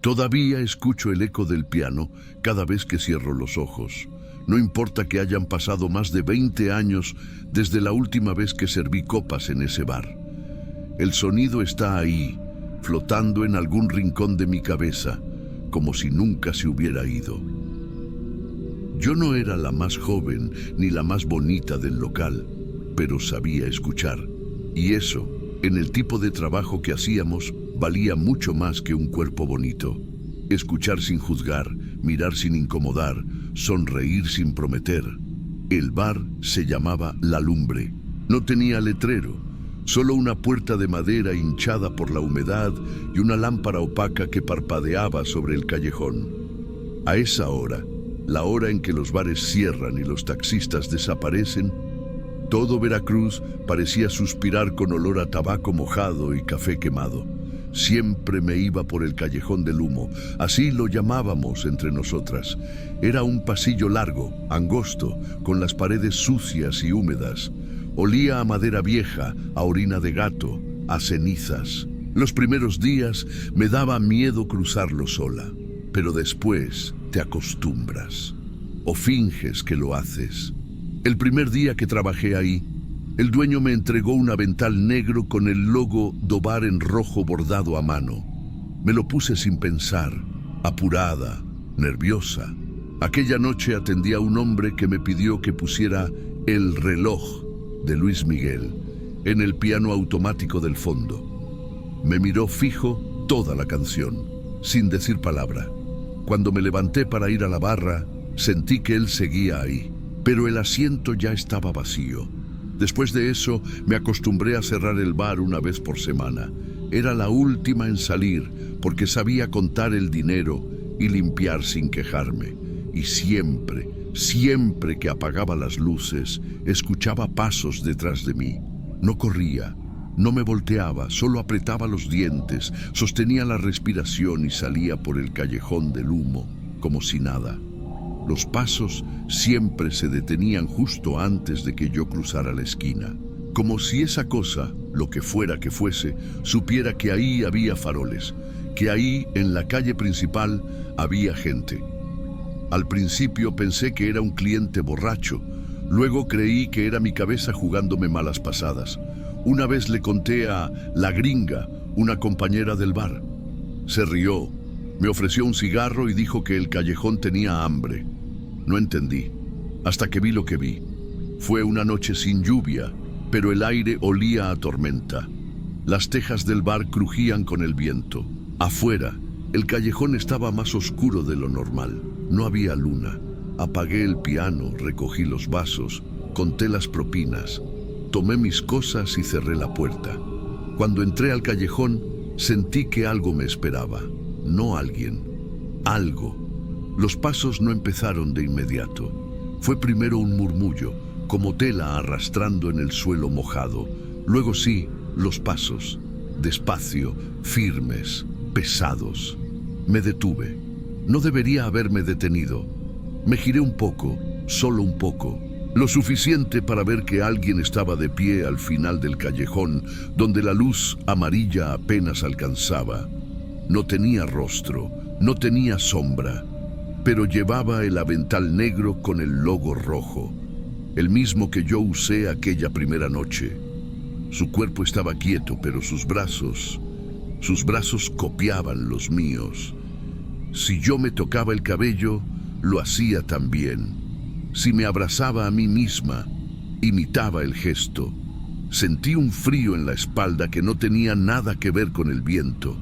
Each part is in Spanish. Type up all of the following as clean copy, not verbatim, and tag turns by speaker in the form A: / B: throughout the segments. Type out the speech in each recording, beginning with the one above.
A: Todavía escucho el eco del piano cada vez que cierro los ojos. No importa que hayan pasado más de 20 años desde la última vez que serví copas en ese bar. El sonido está ahí, flotando en algún rincón de mi cabeza, como si nunca se hubiera ido. Yo no era la más joven ni la más bonita del local, pero sabía escuchar. Y eso, en el tipo de trabajo que hacíamos, valía mucho más que un cuerpo bonito. Escuchar sin juzgar, mirar sin incomodar, sonreír sin prometer. El bar se llamaba La Lumbre. No tenía letrero, solo una puerta de madera hinchada por la humedad y una lámpara opaca que parpadeaba sobre el callejón. A esa hora, la hora en que los bares cierran y los taxistas desaparecen, todo Veracruz parecía suspirar con olor a tabaco mojado y café quemado. Siempre me iba por el Callejón del Humo, así lo llamábamos entre nosotras. Era un pasillo largo, angosto, con las paredes sucias y húmedas. Olía a madera vieja, a orina de gato, a cenizas. Los primeros días me daba miedo cruzarlo sola, pero después te acostumbras o finges que lo haces. El primer día que trabajé ahí, el dueño me entregó un avental negro con el logo Dobar en rojo bordado a mano. Me lo puse sin pensar, apurada, nerviosa. Aquella noche atendí a un hombre que me pidió que pusiera El reloj de Luis Miguel en el piano automático del fondo. Me miró fijo toda la canción, sin decir palabra. Cuando me levanté para ir a la barra, sentí que él seguía ahí, pero el asiento ya estaba vacío. Después de eso, me acostumbré a cerrar el bar una vez por semana. Era la última en salir, porque sabía contar el dinero y limpiar sin quejarme. Y siempre que apagaba las luces, escuchaba pasos detrás de mí. No corría, no me volteaba, solo apretaba los dientes, sostenía la respiración y salía por el Callejón del Humo, como si nada. Los pasos siempre se detenían justo antes de que yo cruzara la esquina, como si esa cosa, lo que fuera que fuese, supiera que ahí había faroles, que ahí, en la calle principal, había gente. Al principio pensé que era un cliente borracho, luego creí que era mi cabeza jugándome malas pasadas. Una vez le conté a La Gringa, una compañera del bar. Se rió, me ofreció un cigarro y dijo que el callejón tenía hambre. No entendí, hasta que vi lo que vi. Fue una noche sin lluvia, pero el aire olía a tormenta. Las tejas del bar crujían con el viento. Afuera, el callejón estaba más oscuro de lo normal. No había luna. Apagué el piano, recogí los vasos, conté las propinas, tomé mis cosas y cerré la puerta. Cuando entré al callejón, sentí que algo me esperaba. No alguien, algo. Los pasos no empezaron de inmediato. Fue primero un murmullo, como tela arrastrando en el suelo mojado. Luego sí, los pasos, despacio, firmes, pesados. Me detuve. No debería haberme detenido. Me giré un poco, solo un poco, lo suficiente para ver que alguien estaba de pie al final del callejón, donde la luz amarilla apenas alcanzaba. No tenía rostro, no tenía sombra, pero llevaba el avental negro con el logo rojo, el mismo que yo usé aquella primera noche. Su cuerpo estaba quieto, pero sus brazos copiaban los míos. Si yo me tocaba el cabello, lo hacía también. Si me abrazaba a mí misma, imitaba el gesto. Sentí un frío en la espalda que no tenía nada que ver con el viento.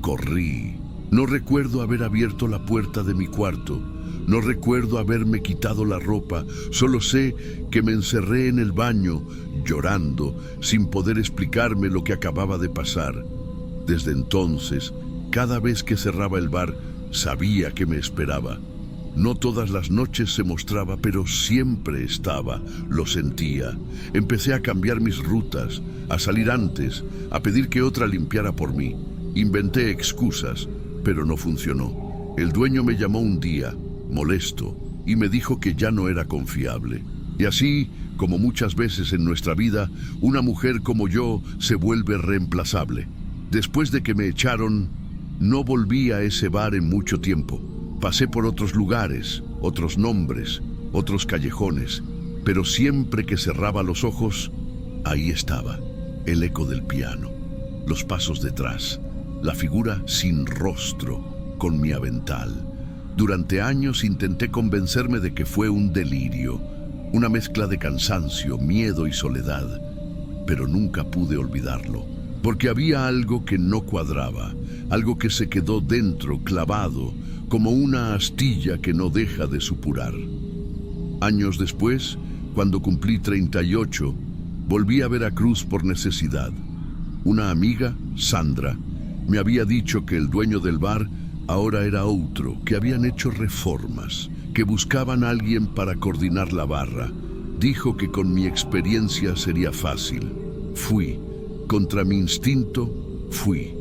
A: Corrí. No recuerdo haber abierto la puerta de mi cuarto. No recuerdo haberme quitado la ropa. Solo sé que me encerré en el baño, llorando, sin poder explicarme lo que acababa de pasar. Desde entonces, cada vez que cerraba el bar, sabía que me esperaba. No todas las noches se mostraba, pero siempre estaba, lo sentía. Empecé a cambiar mis rutas, a salir antes, a pedir que otra limpiara por mí. Inventé excusas, pero no funcionó. El dueño me llamó un día, molesto, y me dijo que ya no era confiable. Y así, como muchas veces en nuestra vida, una mujer como yo se vuelve reemplazable. Después de que me echaron, No volví a ese bar en mucho tiempo. Pasé por otros lugares, otros nombres, otros callejones, pero siempre que cerraba los ojos, ahí estaba, el eco del piano, los pasos detrás, la figura sin rostro, con mi avental. Durante años intenté convencerme de que fue un delirio, una mezcla de cansancio, miedo y soledad, pero nunca pude olvidarlo, porque había algo que no cuadraba, algo que se quedó dentro, clavado, como una astilla que no deja de supurar. Años después, cuando cumplí 38, volví a Veracruz por necesidad. Una amiga, Sandra, me había dicho que el dueño del bar ahora era otro, que habían hecho reformas, que buscaban a alguien para coordinar la barra. Dijo que con mi experiencia sería fácil. Fui. Contra mi instinto, fui.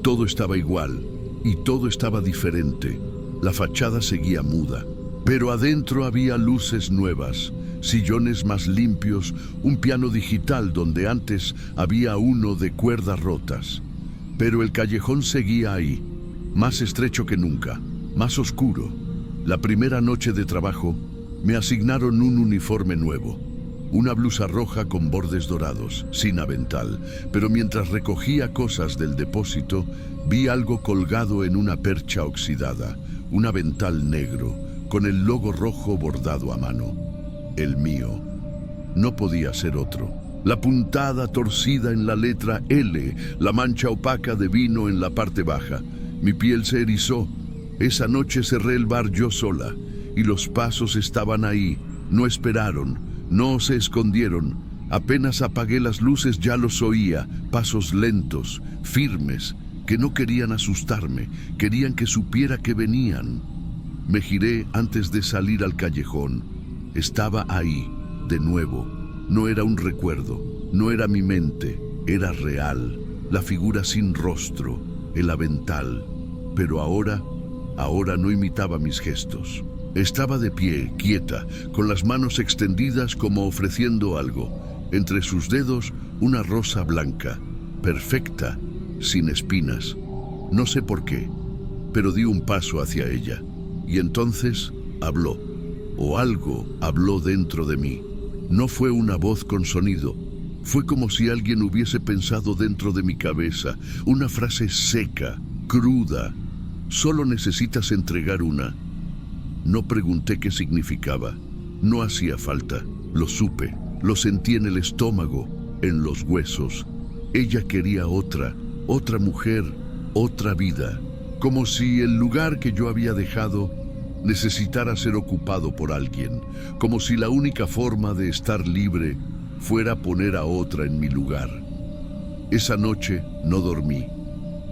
A: Todo estaba igual y todo estaba diferente. La fachada seguía muda, pero adentro había luces nuevas, sillones más limpios, un piano digital donde antes había uno de cuerdas rotas. Pero el callejón seguía ahí, más estrecho que nunca, más oscuro. La primera noche de trabajo me asignaron un uniforme nuevo, una blusa roja con bordes dorados, sin avental, pero mientras recogía cosas del depósito, vi algo colgado en una percha oxidada, un avental negro, con el logo rojo bordado a mano. El mío. No podía ser otro. La puntada torcida en la letra L, la mancha opaca de vino en la parte baja. Mi piel se erizó. Esa noche cerré el bar yo sola, y los pasos estaban ahí. No esperaron, no se escondieron. Apenas apagué las luces ya los oía, pasos lentos, firmes, que no querían asustarme, querían que supiera que venían. Me giré antes de salir al callejón. Estaba ahí, de nuevo. No era un recuerdo, no era mi mente, era real, la figura sin rostro, el avental. Pero ahora no imitaba mis gestos. Estaba de pie, quieta, con las manos extendidas como ofreciendo algo. Entre sus dedos, una rosa blanca, perfecta, sin espinas. No sé por qué, pero di un paso hacia ella. Y entonces habló, o algo habló dentro de mí. No fue una voz con sonido, fue como si alguien hubiese pensado dentro de mi cabeza, una frase seca, cruda. Solo necesitas entregar una. No pregunté qué significaba, no hacía falta, lo supe, lo sentí en el estómago, en los huesos. Ella quería otra mujer, otra vida, como si el lugar que yo había dejado necesitara ser ocupado por alguien, como si la única forma de estar libre fuera poner a otra en mi lugar. Esa noche no dormí.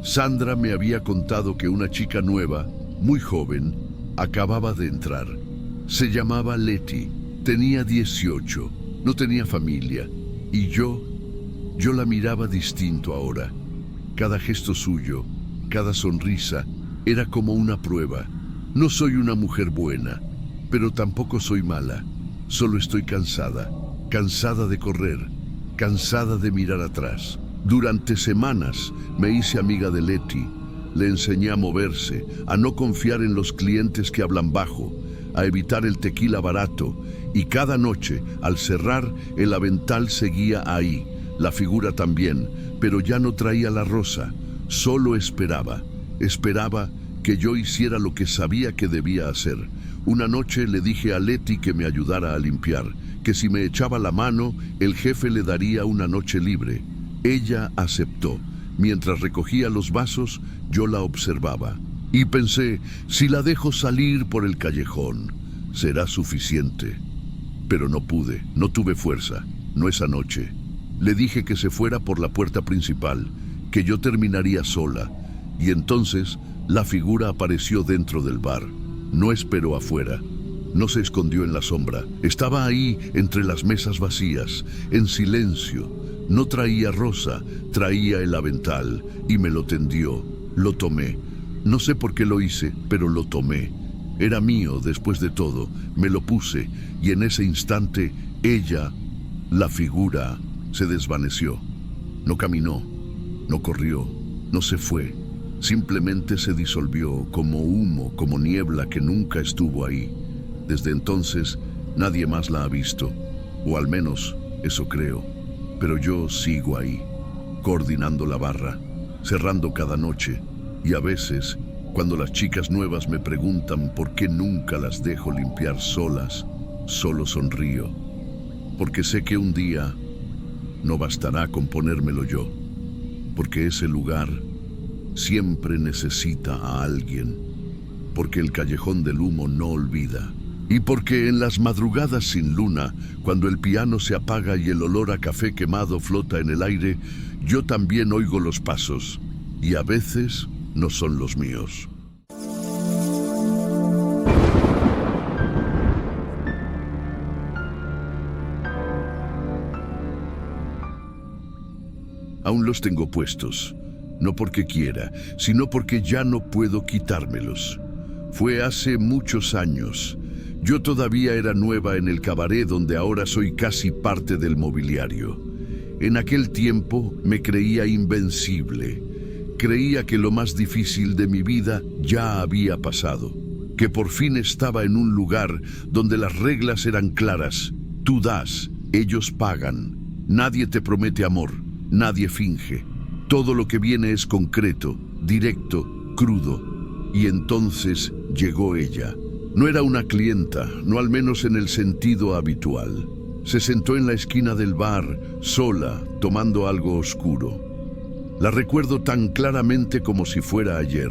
A: Sandra me había contado que una chica nueva, muy joven, acababa de entrar. Se llamaba Leti, tenía 18, no tenía familia, y yo la miraba distinto ahora. Cada gesto suyo, cada sonrisa, era como una prueba. No soy una mujer buena, pero tampoco soy mala. Solo estoy cansada, cansada de correr, cansada de mirar atrás. Durante semanas me hice amiga de Leti. Le enseñé a moverse, a no confiar en los clientes que hablan bajo, a evitar el tequila barato. Y cada noche, al cerrar, el avental seguía ahí, la figura también, pero ya no traía la rosa. Solo esperaba que yo hiciera lo que sabía que debía hacer. Una noche le dije a Leti que me ayudara a limpiar, que si me echaba la mano, el jefe le daría una noche libre. Ella aceptó. Mientras recogía los vasos, yo la observaba. Y pensé, si la dejo salir por el callejón, será suficiente. Pero no pude, no tuve fuerza, no esa noche. Le dije que se fuera por la puerta principal, que yo terminaría sola. Y entonces la figura apareció dentro del bar. No esperó afuera. No se escondió en la sombra. Estaba ahí entre las mesas vacías, en silencio. No traía rosa, traía el avental y me lo tendió. Lo tomé. No sé por qué lo hice, pero lo tomé. Era mío después de todo. Me lo puse y en ese instante ella, la figura, se desvaneció. No caminó, no corrió, no se fue. Simplemente se disolvió como humo, como niebla que nunca estuvo ahí. Desde entonces, nadie más la ha visto, o al menos eso creo. Pero yo sigo ahí, coordinando la barra, cerrando cada noche, y a veces, cuando las chicas nuevas me preguntan por qué nunca las dejo limpiar solas, solo sonrío, porque sé que un día no bastará con ponérmelo yo, porque ese lugar siempre necesita a alguien, porque el callejón del humo no olvida, y porque en las madrugadas sin luna, cuando el piano se apaga y el olor a café quemado flota en el aire, yo también oigo los pasos, y a veces no son los míos. Aún los tengo puestos, no porque quiera, sino porque ya no puedo quitármelos. Fue hace muchos años. Yo todavía era nueva en el cabaret donde ahora soy casi parte del mobiliario. En aquel tiempo me creía invencible. Creía que lo más difícil de mi vida ya había pasado, que por fin estaba en un lugar donde las reglas eran claras. Tú das, ellos pagan. Nadie te promete amor, nadie finge. Todo lo que viene es concreto, directo, crudo. Y entonces llegó ella. No era una clienta, no al menos en el sentido habitual. Se sentó en la esquina del bar, sola, tomando algo oscuro. La recuerdo tan claramente como si fuera ayer.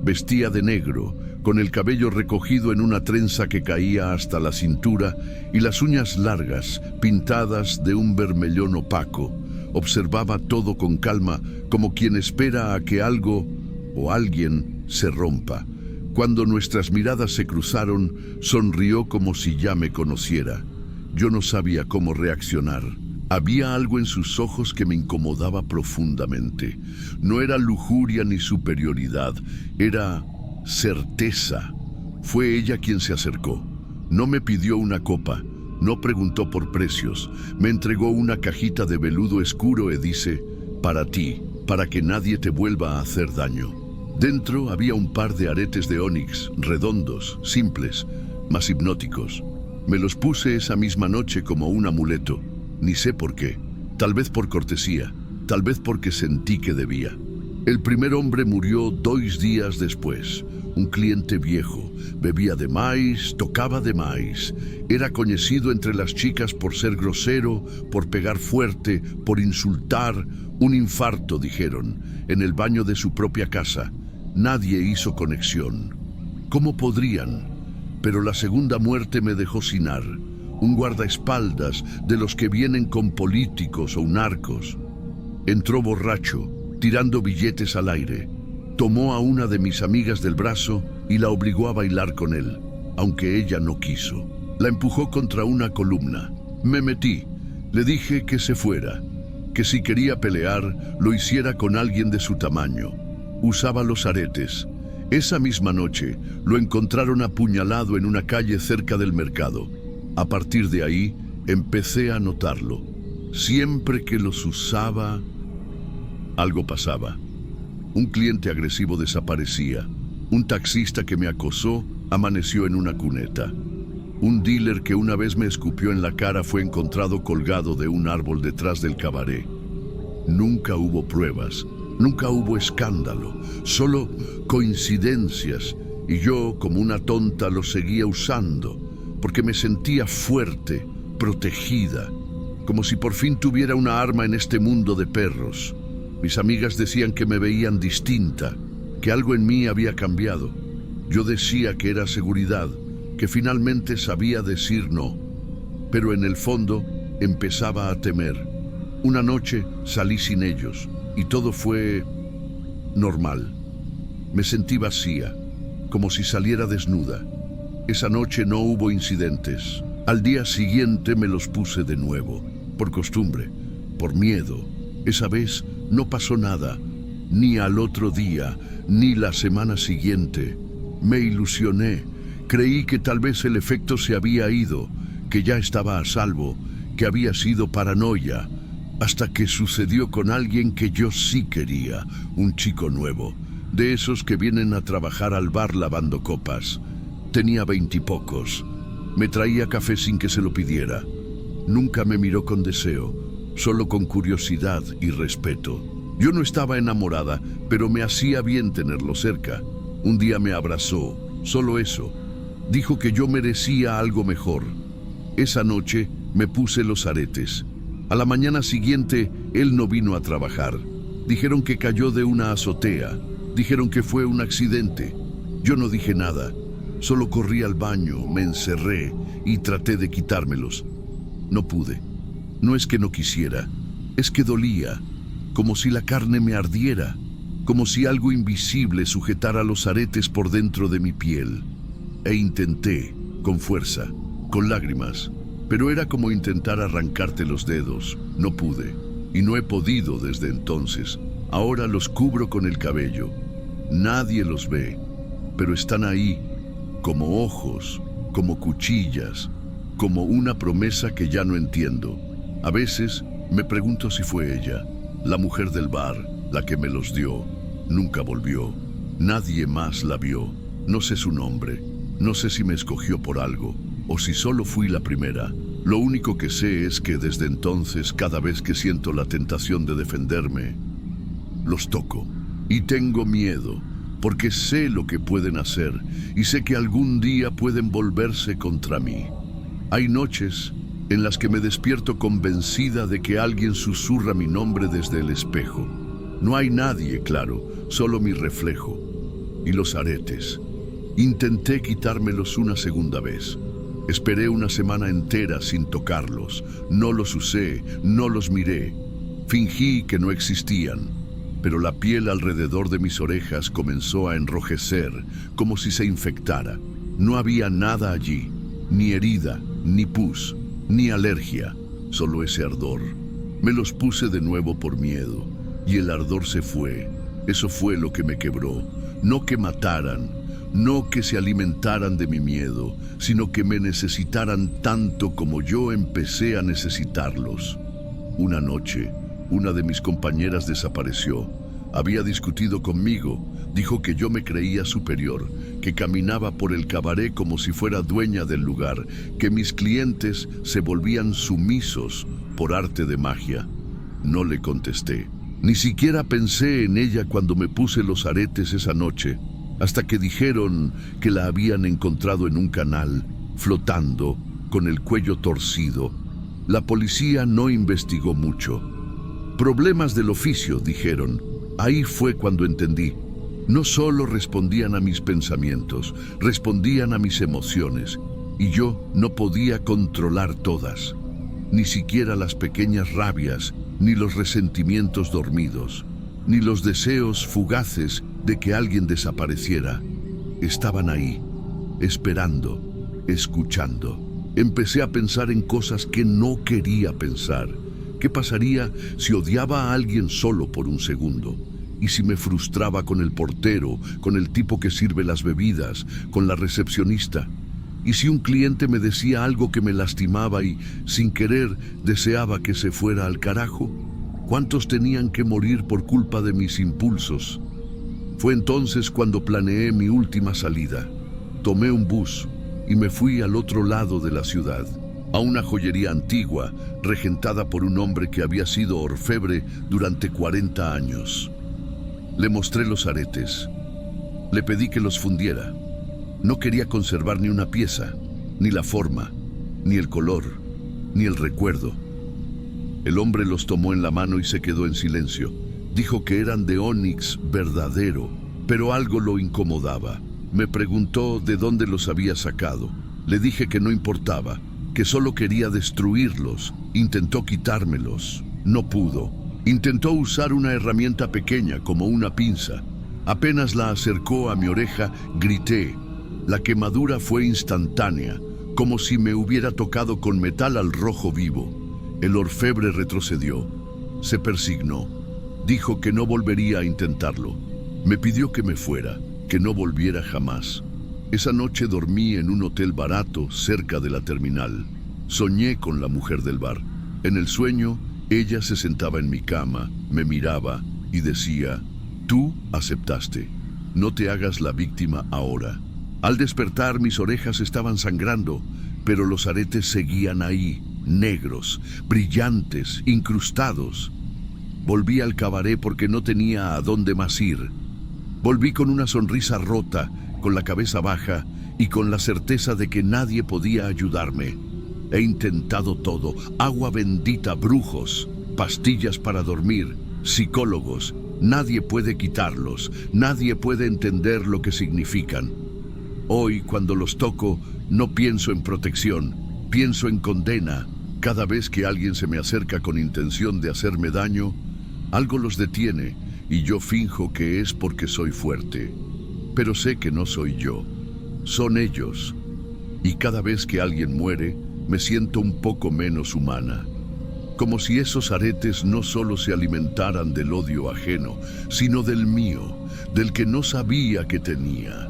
A: Vestía de negro, con el cabello recogido en una trenza que caía hasta la cintura y las uñas largas, pintadas de un vermellón opaco. Observaba todo con calma, como quien espera a que algo o alguien se rompa. Cuando nuestras miradas se cruzaron, sonrió como si ya me conociera. Yo no sabía cómo reaccionar. Había algo en sus ojos que me incomodaba profundamente. No era lujuria ni superioridad, era certeza. Fue ella quien se acercó. No me pidió una copa, no preguntó por precios. Me entregó una cajita de veludo oscuro y dice, para ti, para que nadie te vuelva a hacer daño. Dentro había un par de aretes de ónix, redondos, simples, mas hipnóticos. Me los puse esa misma noche como un amuleto. Ni sé por qué. Tal vez por cortesía, tal vez porque sentí que debía. El primer hombre murió 2 días después. Un cliente viejo. Bebía de más, tocaba de más. Era conocido entre las chicas por ser grosero, por pegar fuerte, por insultar. Un infarto, dijeron, en el baño de su propia casa. Nadie hizo conexión. ¿Cómo podrían? Pero la segunda muerte me dejó sin ar. Un guardaespaldas de los que vienen con políticos o narcos. Entró borracho, tirando billetes al aire. Tomó a una de mis amigas del brazo y la obligó a bailar con él, aunque ella no quiso. La empujó contra una columna. Me metí. Le dije que se fuera, que si quería pelear, lo hiciera con alguien de su tamaño. Usaba los aretes. Esa misma noche lo encontraron apuñalado en una calle cerca del mercado. A partir de ahí empecé a notarlo. Siempre que los usaba, algo pasaba. Un cliente agresivo desaparecía. Un taxista que me acosó amaneció en una cuneta. Un dealer que una vez me escupió en la cara fue encontrado colgado de un árbol detrás del cabaret. Nunca hubo pruebas. Nunca hubo escándalo, solo coincidencias, y yo, como una tonta, lo seguía usando, porque me sentía fuerte, protegida, como si por fin tuviera una arma en este mundo de perros. Mis amigas decían que me veían distinta, que algo en mí había cambiado. Yo decía que era seguridad, que finalmente sabía decir no, pero en el fondo empezaba a temer. Una noche salí sin ellos. Y todo fue normal. Me sentí vacía, como si saliera desnuda. Esa noche no hubo incidentes. Al día siguiente me los puse de nuevo, por costumbre, por miedo. Esa vez no pasó nada, ni al otro día, ni la semana siguiente. Me ilusioné. Creí que tal vez el efecto se había ido, que ya estaba a salvo, que había sido paranoia. Hasta que sucedió con alguien que yo sí quería, un chico nuevo. de esos que vienen a trabajar al bar lavando copas. Tenía 20 y pocos. Me traía café sin que se lo pidiera. Nunca me miró con deseo, solo con curiosidad y respeto. Yo no estaba enamorada, pero me hacía bien tenerlo cerca. Un día me abrazó, solo eso. Dijo que yo merecía algo mejor. Esa noche me puse los aretes. A la mañana siguiente, él no vino a trabajar. Dijeron que cayó de una azotea. Dijeron que fue un accidente. Yo no dije nada. Solo corrí al baño, me encerré y traté de quitármelos. No pude. No es que no quisiera, es que dolía, como si la carne me ardiera, como si algo invisible sujetara los aretes por dentro de mi piel. E intenté, con fuerza, con lágrimas, pero era como intentar arrancarte los dedos. No pude, y no he podido desde entonces. Ahora los cubro con el cabello. Nadie los ve, pero están ahí, como ojos, como cuchillas, como una promesa que ya no entiendo. A veces me pregunto si fue ella, la mujer del bar, la que me los dio. Nunca volvió. Nadie más la vio. No sé su nombre. No sé si me escogió por algo o si solo fui la primera. Lo único que sé es que desde entonces, cada vez que siento la tentación de defenderme, los toco. Y tengo miedo, porque sé lo que pueden hacer y sé que algún día pueden volverse contra mí. Hay noches en las que me despierto convencida de que alguien susurra mi nombre desde el espejo. No hay nadie, claro, solo mi reflejo y los aretes. Intenté quitármelos una segunda vez. Esperé una semana entera sin tocarlos. No los usé, no los miré. Fingí que no existían, pero la piel alrededor de mis orejas comenzó a enrojecer, como si se infectara. No había nada allí, ni herida, ni pus, ni alergia, solo ese ardor. Me los puse de nuevo por miedo, y el ardor se fue. Eso fue lo que me quebró. No que mataran, no que se alimentaran de mi miedo, sino que me necesitaran tanto como yo empecé a necesitarlos. Una noche, una de mis compañeras desapareció. Había discutido conmigo, dijo que yo me creía superior, que caminaba por el cabaret como si fuera dueña del lugar, que mis clientes se volvían sumisos por arte de magia. No le contesté. Ni siquiera pensé en ella cuando me puse los aretes esa noche, hasta que dijeron que la habían encontrado en un canal, flotando, con el cuello torcido. La policía no investigó mucho. Problemas del oficio, dijeron. Ahí fue cuando entendí. No solo respondían a mis pensamientos, respondían a mis emociones, y yo no podía controlar todas, ni siquiera las pequeñas rabias, ni los resentimientos dormidos, ni los deseos fugaces de que alguien desapareciera. Estaban ahí, esperando, escuchando. Empecé a pensar en cosas que no quería pensar. ¿Qué pasaría si odiaba a alguien solo por un segundo? ¿Y si me frustraba con el portero, con el tipo que sirve las bebidas, con la recepcionista? ¿Y si un cliente me decía algo que me lastimaba y, sin querer, deseaba que se fuera al carajo? ¿Cuántos tenían que morir por culpa de mis impulsos? Fue entonces cuando planeé mi última salida. Tomé un bus y me fui al otro lado de la ciudad, a una joyería antigua, regentada por un hombre que había sido orfebre durante 40 años. Le mostré los aretes. Le pedí que los fundiera. No quería conservar ni una pieza, ni la forma, ni el color, ni el recuerdo. El hombre los tomó en la mano y se quedó en silencio. Dijo que eran de ónix verdadero, pero algo lo incomodaba. Me preguntó de dónde los había sacado. Le dije que no importaba, que solo quería destruirlos. Intentó quitármelos. No pudo. Intentó usar una herramienta pequeña, como una pinza. Apenas la acercó a mi oreja, grité. La quemadura fue instantánea, como si me hubiera tocado con metal al rojo vivo. El orfebre retrocedió. Se persignó. Dijo que no volvería a intentarlo. Me pidió que me fuera, que no volviera jamás. Esa noche dormí en un hotel barato cerca de la terminal. Soñé con la mujer del bar. En el sueño, ella se sentaba en mi cama, me miraba y decía: «Tú aceptaste, No te hagas la víctima ahora. Al despertar mis orejas estaban sangrando, pero los aretes seguían ahí, negros, brillantes, incrustados. Volví al cabaret porque no tenía a dónde más ir. Volví con una sonrisa rota, con la cabeza baja y con la certeza de que nadie podía ayudarme. He intentado todo: agua bendita, brujos, pastillas para dormir, psicólogos. Nadie puede quitarlos, nadie puede entender lo que significan. Hoy, cuando los toco, no pienso en protección, pienso en condena. Cada vez que alguien se me acerca con intención de hacerme daño, algo los detiene y yo finjo que es porque soy fuerte. Pero sé que no soy yo, son ellos. Y cada vez que alguien muere, me siento un poco menos humana. Como si esos aretes no solo se alimentaran del odio ajeno, sino del mío, del que no sabía que tenía.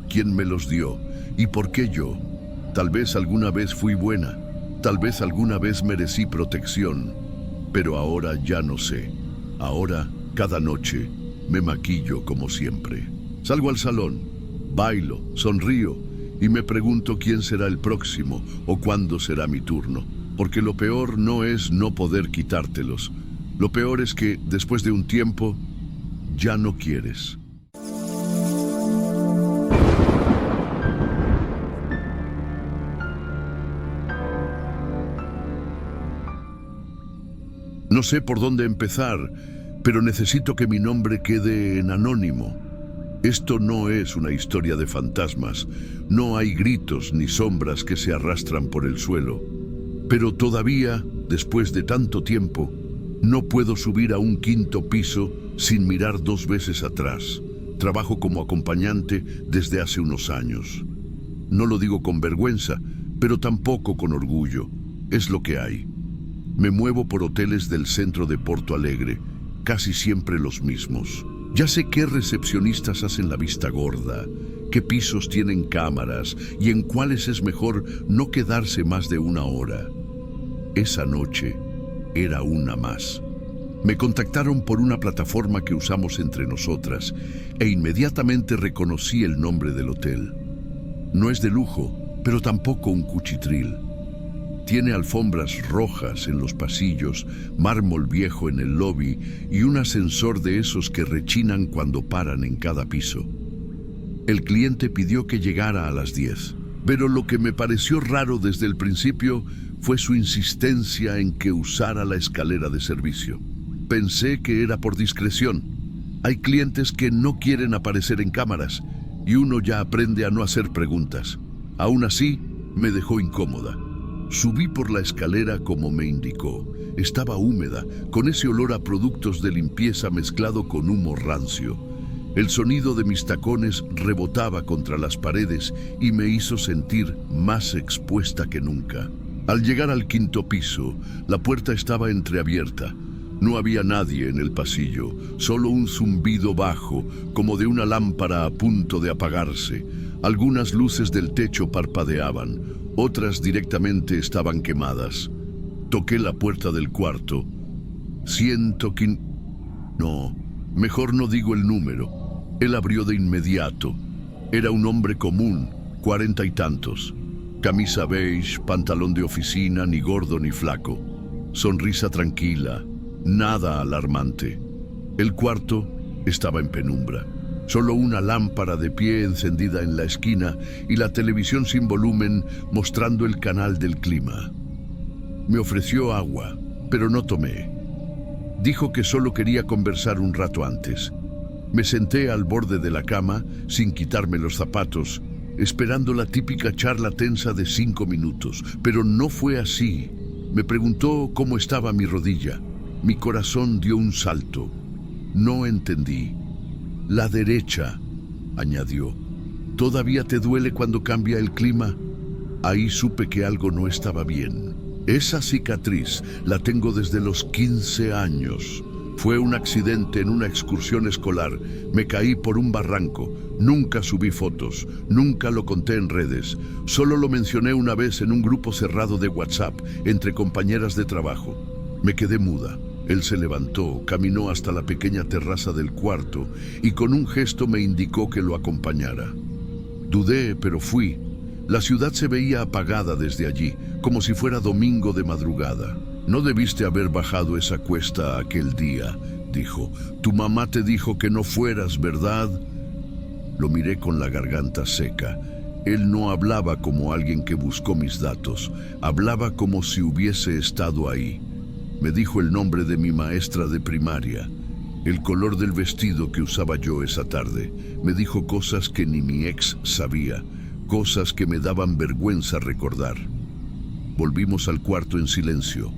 A: ¿Quién me los dio? ¿Y por qué yo? Tal vez alguna vez fui buena, tal vez alguna vez merecí protección, pero ahora ya no sé. Ahora, cada noche, me maquillo como siempre. Salgo al salón, bailo, sonrío y me pregunto quién será el próximo o cuándo será mi turno. Porque lo peor no es no poder quitártelos. Lo peor es que, después de un tiempo, ya no quieres. No sé por dónde empezar, pero necesito que mi nombre quede en anónimo. Esto no es una historia de fantasmas. No hay gritos ni sombras que se arrastran por el suelo. Pero todavía, después de tanto tiempo, no puedo subir a un quinto piso sin mirar 2 veces atrás. Trabajo como acompañante desde hace unos años. No lo digo con vergüenza, pero tampoco con orgullo. Es lo que hay. Me muevo por hoteles del centro de Porto Alegre, casi siempre los mismos. Ya sé qué recepcionistas hacen la vista gorda, qué pisos tienen cámaras y en cuáles es mejor no quedarse más de 1 hora. Esa noche era una más. Me contactaron por una plataforma que usamos entre nosotras e inmediatamente reconocí el nombre del hotel. No es de lujo, pero tampoco un cuchitril. Tiene alfombras rojas en los pasillos, mármol viejo en el lobby y un ascensor de esos que rechinan cuando paran en cada piso. El cliente pidió que llegara a las 10, pero lo que me pareció raro desde el principio fue su insistencia en que usara la escalera de servicio. Pensé que era por discreción. Hay clientes que no quieren aparecer en cámaras y uno ya aprende a no hacer preguntas. Aún así, me dejó incómoda. Subí por la escalera como me indicó. Estaba húmeda, con ese olor a productos de limpieza mezclado con humo rancio. El sonido de mis tacones rebotaba contra las paredes y me hizo sentir más expuesta que nunca. Al llegar al quinto piso, la puerta estaba entreabierta. No había nadie en el pasillo, solo un zumbido bajo, como de una lámpara a punto de apagarse. Algunas luces del techo parpadeaban, otras directamente estaban quemadas. Toqué la puerta del cuarto. Siento que... No, mejor no digo el número. Él abrió de inmediato. Era un hombre común, 40 y tantos. Camisa beige, pantalón de oficina, ni gordo ni flaco. Sonrisa tranquila, nada alarmante. El cuarto estaba en penumbra. Solo una lámpara de pie encendida en la esquina y la televisión sin volumen mostrando el canal del clima. Me ofreció agua, pero no tomé. Dijo que solo quería conversar un rato antes. Me senté al borde de la cama, sin quitarme los zapatos, esperando la típica charla tensa de 5 minutos, pero no fue así. Me preguntó cómo estaba mi rodilla. Mi corazón dio un salto. No entendí. La derecha, añadió. ¿Todavía te duele cuando cambia el clima? Ahí supe que algo no estaba bien. Esa cicatriz la tengo desde los 15 años. Fue un accidente en una excursión escolar. Me caí por un barranco. Nunca subí fotos, nunca lo conté en redes. Solo lo mencioné una vez en un grupo cerrado de WhatsApp entre compañeras de trabajo. Me quedé muda. Él se levantó, caminó hasta la pequeña terraza del cuarto y con un gesto me indicó que lo acompañara. Dudé, pero fui. La ciudad se veía apagada desde allí, como si fuera domingo de madrugada. «No debiste haber bajado esa cuesta aquel día», dijo. «Tu mamá te dijo que no fueras, ¿verdad?». Lo miré con la garganta seca. Él no hablaba como alguien que buscó mis datos, hablaba como si hubiese estado ahí. Me dijo el nombre de mi maestra de primaria, el color del vestido que usaba yo esa tarde. Me dijo cosas que ni mi ex sabía, cosas que me daban vergüenza recordar. Volvimos al cuarto en silencio.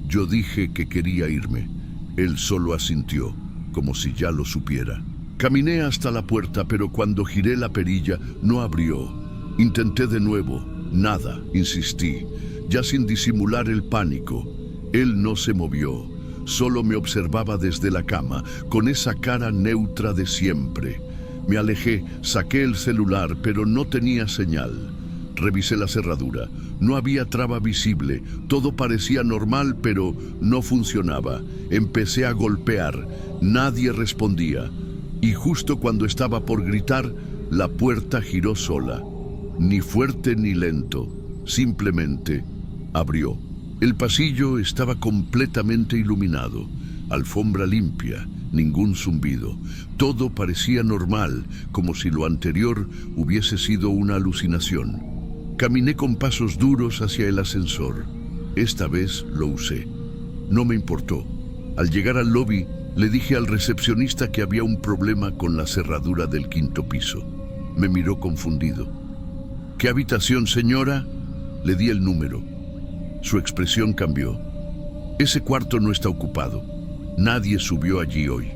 A: Yo dije que quería irme. Él solo asintió, como si ya lo supiera. Caminé hasta la puerta, pero cuando giré la perilla, no abrió. Intenté de nuevo. Nada, insistí, ya sin disimular el pánico. Él no se movió, solo me observaba desde la cama, con esa cara neutra de siempre. Me alejé, saqué el celular, pero no tenía señal. Revisé la cerradura. No había traba visible. Todo parecía normal, pero no funcionaba. Empecé a golpear. Nadie respondía. Y justo cuando estaba por gritar, la puerta giró sola. Ni fuerte ni lento. Simplemente abrió. El pasillo estaba completamente iluminado. Alfombra limpia. Ningún zumbido. Todo parecía normal, como si lo anterior hubiese sido una alucinación. Caminé con pasos duros hacia el ascensor. Esta vez lo usé. No me importó. Al llegar al lobby, le dije al recepcionista que había un problema con la cerradura del 5º piso. Me miró confundido. ¿Qué habitación, señora? Le di el número. Su expresión cambió. Ese cuarto no está ocupado. Nadie subió allí hoy.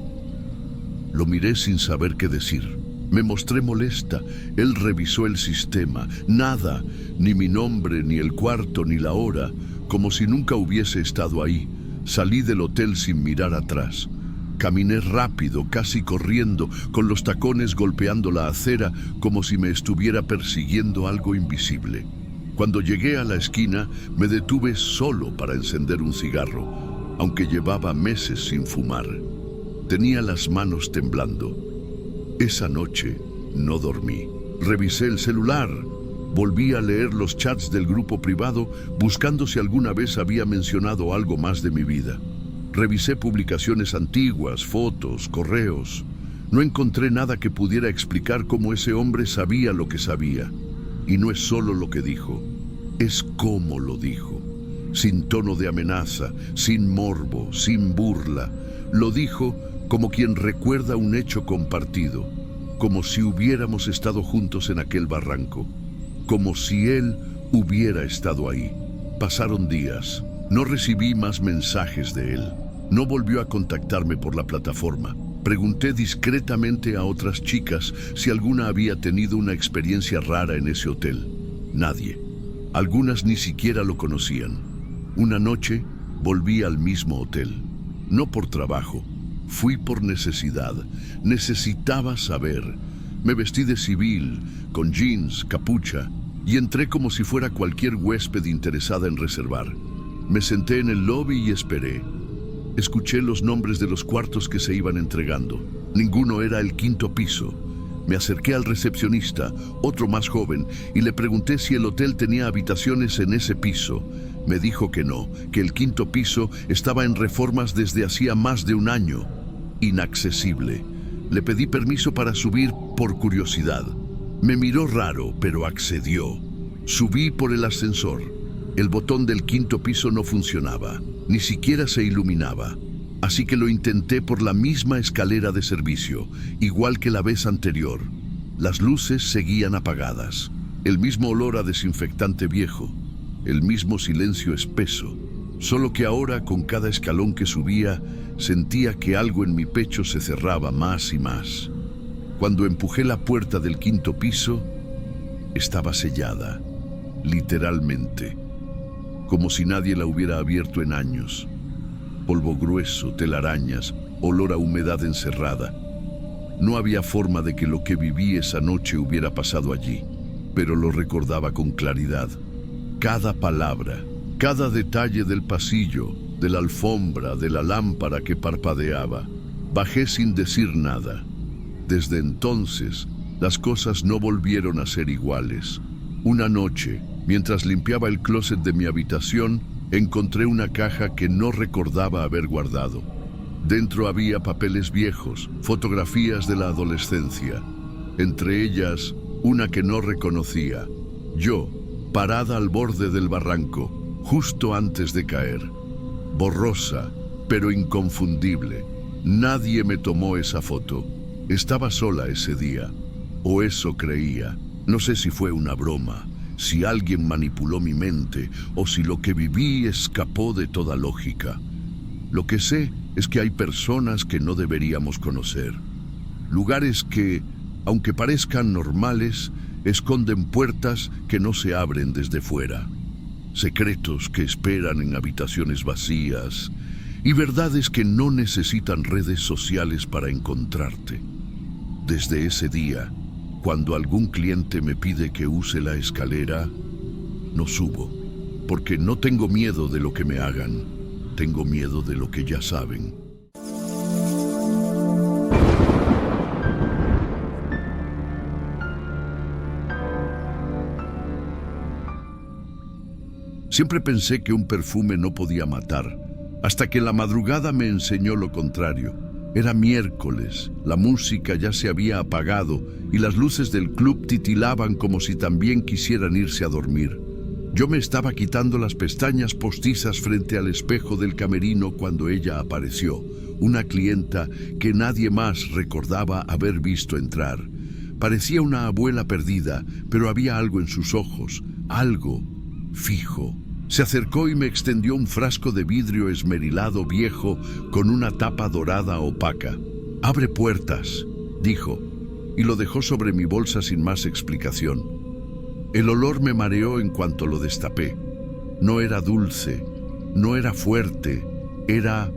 A: Lo miré sin saber qué decir. Me mostré molesta. Él revisó el sistema. Nada, ni mi nombre, ni el cuarto, ni la hora, como si nunca hubiese estado ahí. Salí del hotel sin mirar atrás. Caminé rápido, casi corriendo, con los tacones golpeando la acera, como si me estuviera persiguiendo algo invisible. Cuando llegué a la esquina, me detuve solo para encender un cigarro, aunque llevaba meses sin fumar. Tenía las manos temblando. Esa noche no dormí. Revisé el celular. Volví a leer los chats del grupo privado, buscando si alguna vez había mencionado algo más de mi vida. Revisé publicaciones antiguas, fotos, correos. No encontré nada que pudiera explicar cómo ese hombre sabía lo que sabía. Y no es solo lo que dijo, es cómo lo dijo. Sin tono de amenaza, sin morbo, sin burla. Lo dijo como quien recuerda un hecho compartido, como si hubiéramos estado juntos en aquel barranco, como si él hubiera estado ahí. Pasaron días. No recibí más mensajes de él. No volvió a contactarme por la plataforma. Pregunté discretamente a otras chicas si alguna había tenido una experiencia rara en ese hotel. Nadie. Algunas ni siquiera lo conocían. Una noche volví al mismo hotel. No por trabajo. Fui por necesidad. Necesitaba saber. Me vestí de civil, con jeans, capucha, y entré como si fuera cualquier huésped interesada en reservar. Me senté en el lobby y esperé. Escuché los nombres de los cuartos que se iban entregando. Ninguno era el 5º piso. Me acerqué al recepcionista, otro más joven, y le pregunté si el hotel tenía habitaciones en ese piso. Me dijo que no, que el 5º piso estaba en reformas desde hacía más de un año. Inaccesible. Le pedí permiso para subir por curiosidad. Me miró raro, pero accedió. Subí por el ascensor. El botón del 5º piso no funcionaba, ni siquiera se iluminaba. Así que lo intenté por la misma escalera de servicio, igual que la vez anterior. Las luces seguían apagadas. El mismo olor a desinfectante viejo. El mismo silencio espeso. Solo que ahora, con cada escalón que subía, sentía que algo en mi pecho se cerraba más y más. Cuando empujé la puerta del 5º piso, estaba sellada, literalmente, como si nadie la hubiera abierto en años. Polvo grueso, telarañas, olor a humedad encerrada. No había forma de que lo que viví esa noche hubiera pasado allí, pero lo recordaba con claridad. Cada palabra, cada detalle del pasillo, de la alfombra, de la lámpara que parpadeaba. Bajé sin decir nada. Desde entonces, las cosas no volvieron a ser iguales. Una noche, mientras limpiaba el closet de mi habitación, encontré una caja que no recordaba haber guardado. Dentro había papeles viejos, fotografías de la adolescencia. Entre ellas, una que no reconocía. Yo, parada al borde del barranco, justo antes de caer. Borrosa, pero inconfundible. Nadie me tomó esa foto. Estaba sola ese día. O eso creía. No sé si fue una broma, si alguien manipuló mi mente o si lo que viví escapó de toda lógica. Lo que sé es que hay personas que no deberíamos conocer. Lugares que, aunque parezcan normales, esconden puertas que no se abren desde fuera. Secretos que esperan en habitaciones vacías y verdades que no necesitan redes sociales para encontrarte. Desde ese día, cuando algún cliente me pide que use la escalera, no subo, porque no tengo miedo de lo que me hagan, tengo miedo de lo que ya saben. Siempre pensé que un perfume no podía matar, hasta que en la madrugada me enseñó lo contrario. Era miércoles, la música ya se había apagado y las luces del club titilaban como si también quisieran irse a dormir. Yo me estaba quitando las pestañas postizas frente al espejo del camerino cuando ella apareció, una clienta que nadie más recordaba haber visto entrar. Parecía una abuela perdida, pero había algo en sus ojos, algo fijo. Se acercó y me extendió un frasco de vidrio esmerilado viejo con una tapa dorada opaca. «Abre puertas», dijo, y lo dejó sobre mi bolsa sin más explicación. El olor me mareó en cuanto lo destapé. No era dulce, no era fuerte, era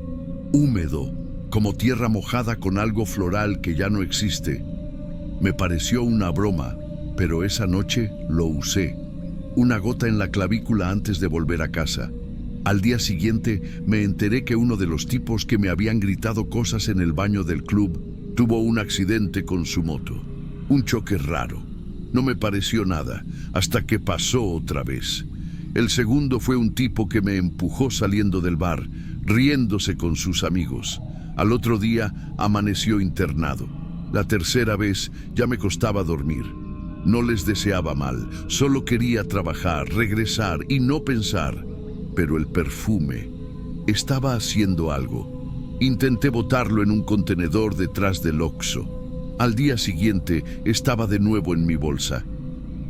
A: húmedo, como tierra mojada con algo floral que ya no existe. Me pareció una broma, pero esa noche lo usé. Una gota en la clavícula antes de volver a casa. Al día siguiente me enteré que uno de los tipos que me habían gritado cosas en el baño del club tuvo un accidente con su moto. Un choque raro. No me pareció nada, hasta que pasó otra vez. El segundo fue un tipo que me empujó saliendo del bar, riéndose con sus amigos. Al otro día amaneció internado. La tercera vez ya me costaba dormir. No les deseaba mal, solo quería trabajar, regresar y no pensar. Pero el perfume estaba haciendo algo. Intenté botarlo en un contenedor detrás del Oxxo. Al día siguiente estaba de nuevo en mi bolsa.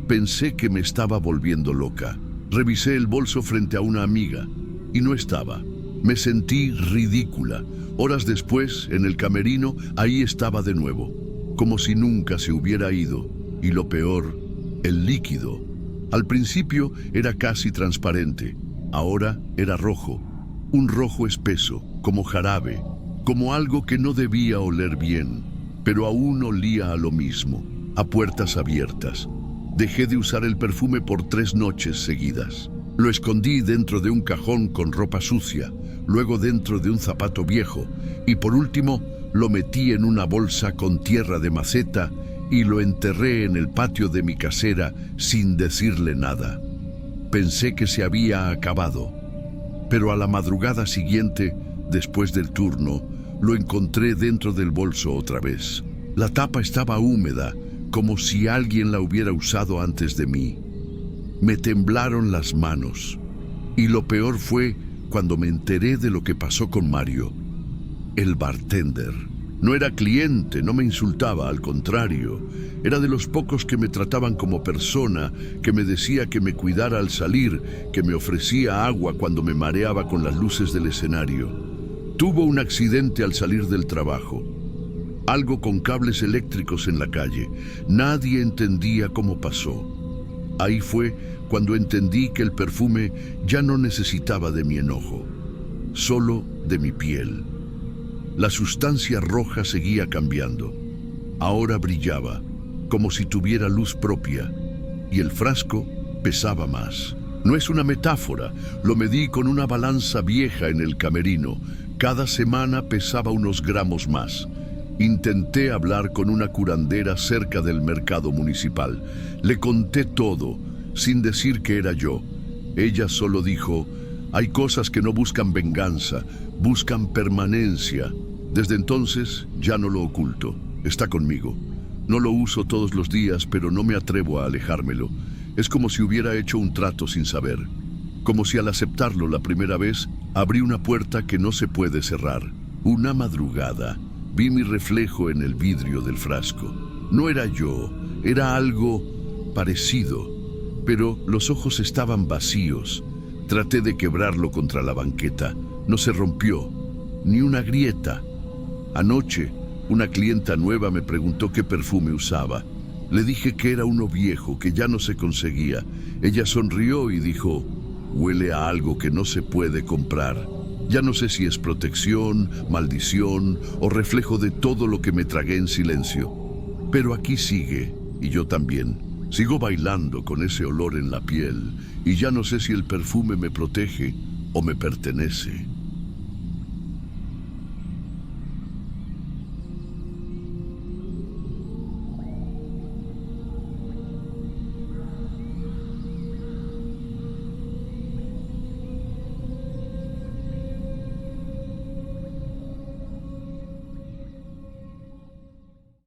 A: Pensé que me estaba volviendo loca. Revisé el bolso frente a una amiga y no estaba. Me sentí ridícula. Horas después, en el camerino, ahí estaba de nuevo, como si nunca se hubiera ido. Y lo peor, el líquido. Al principio era casi transparente, ahora era rojo. Un rojo espeso, como jarabe, como algo que no debía oler bien, pero aún olía a lo mismo, a puertas abiertas. Dejé de usar el perfume por 3 noches seguidas. Lo escondí dentro de un cajón con ropa sucia, luego dentro de un zapato viejo, y por último lo metí en una bolsa con tierra de maceta y lo enterré en el patio de mi casera sin decirle nada. Pensé que se había acabado, pero a la madrugada siguiente, después del turno, lo encontré dentro del bolso otra vez. La tapa estaba húmeda, como si alguien la hubiera usado antes de mí. Me temblaron las manos, y lo peor fue cuando me enteré de lo que pasó con Mario, el bartender. No era cliente, no me insultaba, al contrario. Era de los pocos que me trataban como persona, que me decía que me cuidara al salir, que me ofrecía agua cuando me mareaba con las luces del escenario. Tuvo un accidente al salir del trabajo. Algo con cables eléctricos en la calle. Nadie entendía cómo pasó. Ahí fue cuando entendí que el perfume ya no necesitaba de mi enojo, solo de mi piel. La sustancia roja seguía cambiando. Ahora brillaba, como si tuviera luz propia, y el frasco pesaba más. No es una metáfora, lo medí con una balanza vieja en el camerino. Cada semana pesaba unos gramos más. Intenté hablar con una curandera cerca del mercado municipal. Le conté todo, sin decir que era yo. Ella solo dijo: hay cosas que no buscan venganza, buscan permanencia. Desde entonces ya no lo oculto, está conmigo. No lo uso todos los días, pero no me atrevo a alejármelo. Es como si hubiera hecho un trato sin saber. Como si al aceptarlo la primera vez, abrí una puerta que no se puede cerrar. Una madrugada, vi mi reflejo en el vidrio del frasco. No era yo, era algo parecido, pero los ojos estaban vacíos. Traté de quebrarlo contra la banqueta. No se rompió, ni una grieta. Anoche, una clienta nueva me preguntó qué perfume usaba. Le dije que era uno viejo, que ya no se conseguía. Ella sonrió y dijo: huele a algo que no se puede comprar. Ya no sé si es protección, maldición o reflejo de todo lo que me tragué en silencio. Pero aquí sigue, y yo también. Sigo bailando con ese olor en la piel, y ya no sé si el perfume me protege o me pertenece.